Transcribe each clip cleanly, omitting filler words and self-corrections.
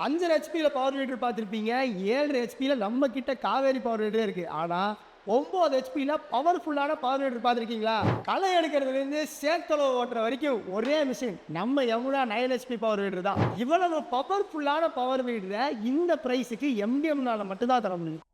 5 ஹெச்பியில் power வீடர் பார்த்துருப்பீங்க. 7 ஹெச்பியில் நம்ம கிட்ட காவேரி பவர் வீடரே இருக்குது. ஆனால் 9 ஹெச்பியில் பவர்ஃபுல்லான பவர் வீடர் பார்த்துருக்கீங்களா? களை எடுக்கிறதுலேருந்து சேத்தளவு ஓட்டுற வரைக்கும் ஒரே மிஷின் நம்ம யமுனா 9 ஹெச்பி பவர் வீடர் தான். இவ்வளவு பவர்ஃபுல்லான பவர் வீடரை இந்த ப்ரைஸுக்கு எம்டிஎம்னால மட்டும்தான் தர முடியும்.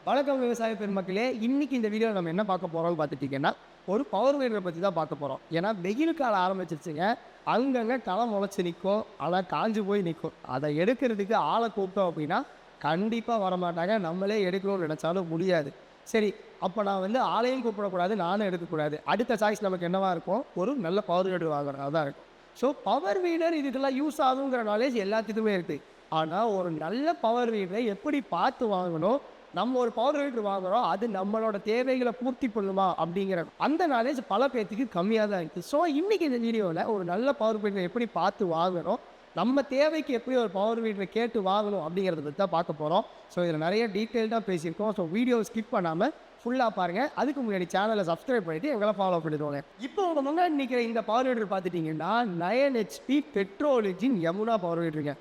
வணக்கம் விவசாய பெருமக்களே, இன்னைக்கு இந்த வீடியோவில் நம்ம என்ன பார்க்க போகிறோம்னு பார்த்துட்டிங்கன்னா, ஒரு பவர் வீடரை பற்றி தான் பார்க்க போகிறோம். ஏன்னா வெயில் காலம் ஆரம்பிச்சிருச்சுங்க. அங்கங்கே களை முளைச்சி நிற்கும், ஆனால் காஞ்சு போய் நிற்கும். அதை எடுக்கிறதுக்கு ஆளை கூப்பிட்டோம் அப்படின்னா கண்டிப்பாக வரமாட்டாங்க. நம்மளே எடுக்கணும்னு நினச்சாலும் முடியாது. சரி, அப்போ நான் ஆளையும் கூப்பிடக்கூடாது, நானும் எடுக்கக்கூடாது. அடுத்த சாய்ஸ் நமக்கு என்னவாக இருக்கும்? ஒரு நல்ல பவர் வீடர் வாங்குறது தான் இருக்கும். ஸோ பவர் வீடர் இதுக்கெல்லாம் யூஸ் ஆகுங்கிற நாலேஜ் எல்லாத்துக்குமே இருக்குது. ஆனால் ஒரு நல்ல பவர் வீடரை எப்படி பார்த்து வாங்கணும், நம்ம ஒரு பவர் வீடர் வாங்குகிறோம், அது நம்மளோட தேவைகளை பூர்த்தி பண்ணுமா அப்படிங்கிற அந்த நாலேஜ் பல பேர்த்துக்கு கம்மியாக தான் இருக்குது. ஸோ இன்றைக்கி இந்த வீடியோவில் ஒரு நல்ல பவர் வீடரை எப்படி பார்த்து வாங்கணும், நம்ம தேவைக்கு எப்படி ஒரு பவர் வீடரை கேட்டு வாங்கணும் அப்படிங்கிறத பற்றி தான் பார்க்க போகிறோம். ஸோ இதில் நிறைய டீட்டெயில்டாக பேசியிருக்கோம். ஸோ வீடியோவை ஸ்கிப் பண்ணாமல் ஃபுல்லாக பாருங்கள். அதுக்கு முன்னாடி சேனலை சப்ஸ்கிரைப் பண்ணிவிட்டு எங்களை ஃபாலோ பண்ணிடுவாங்க. இப்போ உங்கள் முன்னாடி நிற்கிற இந்த பவர் வீடர் பார்த்துட்டிங்கன்னா 9 HP petrol engine Yamuna power வீடருங்க.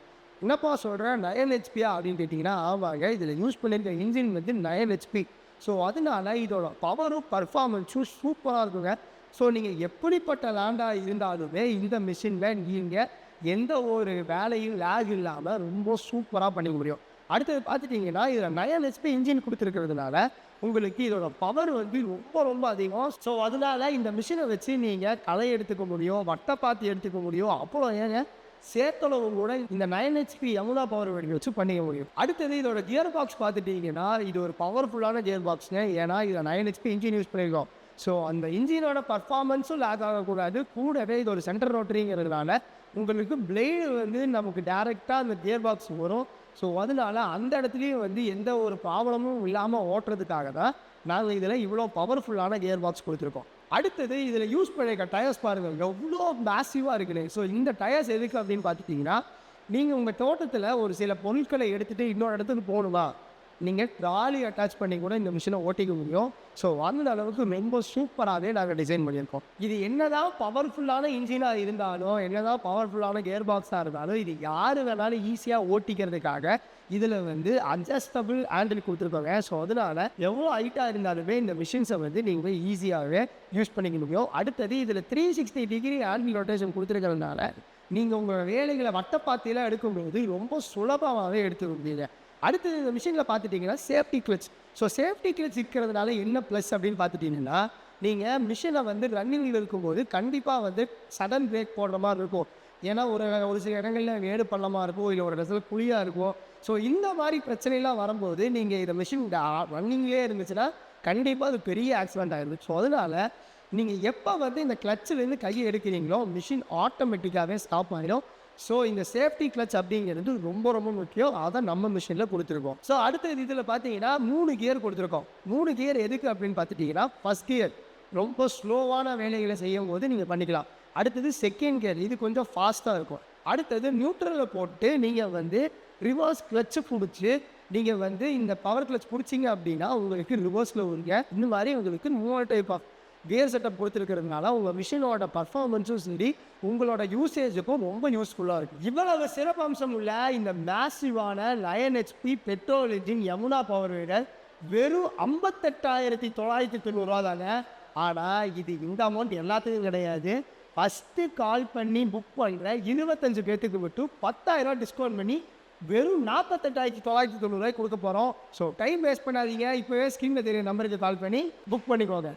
என்னப்பா சொல்கிறேன் 9 ஹெச்பியா அப்படின்னு கேட்டிங்கன்னா, ஆமாங்க, இதில் யூஸ் பண்ணியிருக்க இன்ஜின் 9 ஹெச்பி. ஸோ அதனால இதோட பவரும் பர்ஃபார்மன்ஸும் சூப்பராக இருக்குங்க. ஸோ நீங்கள் எப்படிப்பட்ட லேண்டாக இருந்தாலுமே இந்த மிஷினில் நீங்கள் எந்த ஒரு வேலையும் லேக் இல்லாமல் ரொம்ப சூப்பராக பண்ணிக்க முடியும். அடுத்தது பார்த்துட்டிங்கன்னா, இதில் 9 ஹெச்பி இன்ஜின் கொடுத்துருக்கிறதுனால உங்களுக்கு இதோட பவர் ரொம்ப ரொம்ப அதிகம். ஸோ அதனால இந்த மிஷினை வச்சு நீங்கள் களை எடுத்துக்க முடியும், வட்டை பாத்தி எடுத்துக்க முடியும். அப்புறம் ஏங்க சேத்தளவு கூட இந்த 9 ஹெச்பி யமுனா பவர் வீடர் வச்சு பண்ணிக்க முடியும். அடுத்தது இதோட கியர் பாக்ஸ் பார்த்துட்டிங்கன்னா, இது ஒரு பவர்ஃபுல்லான கியர் பாக்ஸுங்க. ஏன்னா இதில் 9 ஹெச்பி இன்ஜின் யூஸ் பண்ணியிருக்கோம். ஸோ அந்த இன்ஜினோட பர்ஃபார்மன்ஸும் லேக் ஆகக்கூடாது. கூடவே இது ஒரு சென்டர் ரோட்டரிங்கிறதுனால உங்களுக்கு பிளேடு நமக்கு டேரெக்டாக அந்த கியர் பாக்ஸ் வரும். ஸோ அதனால அந்த இடத்துலையும் எந்த ஒரு ப்ராப்ளமும் இல்லாமல் ஓட்டுறதுக்காக தான் நாங்கள் இதில் இவ்வளோ பவர்ஃபுல்லான கியர் பாக்ஸ் கொடுத்துருக்கோம். அடுத்தது இதில் யூஸ் பண்ணியிருக்க டயர்ஸ் பாருங்கள், எவ்வளோ மேசிவாக இருக்குது. ஸோ இந்த டயர்ஸ் எதுக்கு அப்படின்னு பார்த்துட்டிங்கன்னா, நீங்கள் உங்கள் தோட்டத்தில் ஒரு சில பொருட்களை எடுத்துகிட்டு இன்னொரு இடத்துக்கு போகணுமா, நீங்கள் ட்ராலி அட்டாச் பண்ணி கூட இந்த மிஷினை ஓட்டிக்க முடியும். ஸோ அந்த அளவுக்கு ரொம்ப சூப்பராகவே நாங்கள் டிசைன் பண்ணியிருக்கோம். இது என்னதான் பவர்ஃபுல்லான இன்ஜினாக இருந்தாலும், என்னதான் பவர்ஃபுல்லான கியர் பாக்ஸாக இருந்தாலும், இது யார் வேணாலும் ஈஸியாக ஓட்டிக்கிறதுக்காக இதில் அட்ஜஸ்டபிள் ஹேண்டில் கொடுத்துருக்காங்க. ஸோ அதனால் எவ்வளோ ஹைட்டாக இருந்தாலுமே இந்த மிஷின்ஸை நீங்கள் ஈஸியாகவே யூஸ் பண்ணிக்க முடியும். அடுத்தது இதில் 360 டிகிரி ஹேண்டில் ரொட்டேஷன் கொடுத்துருக்கிறதுனால நீங்கள் உங்கள் வேலைகளை வட்டப்பாத்தியில் எடுக்கும்போது ரொம்ப சுலபமாகவே எடுத்துக்க முடியுங்க. அடுத்தது இந்த மிஷினில் பார்த்துட்டிங்கன்னா safety clutch. So safety clutch இருக்கிறதுனால என்ன ப்ளஸ் அப்படின்னு பார்த்துட்டிங்கன்னா, நீங்கள் மிஷினை ரன்னிங்கில் இருக்கும்போது கண்டிப்பாக சடன் பிரேக் போடுற மாதிரி இருக்கும். ஏன்னா ஒரு சில இடங்களில் மேடு பள்ளமாக இருக்கும், இல்லை ஒரு இடத்துல குழியாக இருக்கும். ஸோ இந்த மாதிரி பிரச்சனைலாம் வரும்போது நீங்கள் இந்த மிஷின் ரன்னிங்லேயே இருந்துச்சுன்னா கண்டிப்பாக அது பெரிய ஆக்சிடென்ட் ஆகிடுது. ஸோ அதனால் நீங்கள் எப்போ இந்த கிளச்சிலேருந்து கையை எடுக்கிறீங்களோ மிஷின் ஆட்டோமேட்டிக்காகவே ஸ்டாப் ஆகிடும். ஸோ இந்த சேஃப்டி கிளச் அப்படிங்கிறது ரொம்ப ரொம்ப முக்கியம். அதை நம்ம மிஷினில் கொடுத்துருக்கோம். ஸோ அடுத்தது இதில் பார்த்தீங்கன்னா 3 கியர் கொடுத்துருக்கோம். 3 கியர் எதுக்கு அப்படின்னு பார்த்துட்டிங்கன்னா, ஃபஸ்ட் கியர் ரொம்ப ஸ்லோவான வேலைகளை செய்யும் போது நீங்கள் பண்ணிக்கலாம். அடுத்தது செகண்ட் கியர், இது கொஞ்சம் ஃபாஸ்ட்டாக இருக்கும். அடுத்தது நியூட்ரலில் போட்டு நீங்கள் ரிவர்ஸ் கிளச்சு பிடிச்சி நீங்கள் இந்த பவர் கிளச் பிடிச்சிங்க அப்படின்னா உங்களுக்கு ரிவர்ஸில் வருங்க. இந்த மாதிரி உங்களுக்கு 3 டைப் ஆஃப் கியர் செட்டப் கொடுத்துருக்கிறதுனால உங்கள் மிஷினோட பர்ஃபார்மன்ஸும் சரி, உங்களோட யூசேஜுக்கும் ரொம்ப யூஸ்ஃபுல்லாக இருக்குது. இவ்வளவு சிறப்பம்சம் உள்ள இந்த மேசிவான 9 HP petrol engine Yamuna power வீடர் வெறும் 58,990 தாங்க. ஆனால் இது இந்த அமௌண்ட் எல்லாத்துக்கும் கிடையாது. ஃபஸ்ட்டு கால் பண்ணி புக் பண்ணுற 25 பேர்த்துக்கு மட்டும் 10,000 டிஸ்கவுண்ட் பண்ணி வெறும் 48,990 கொடுக்க போகிறோம். ஸோ டைம் வேஸ்ட் பண்ணாதீங்க, இப்போவே ஸ்க்ரீனில் தெரியும் நம்பருக்கு கால் பண்ணி புக் பண்ணிக்கோங்க.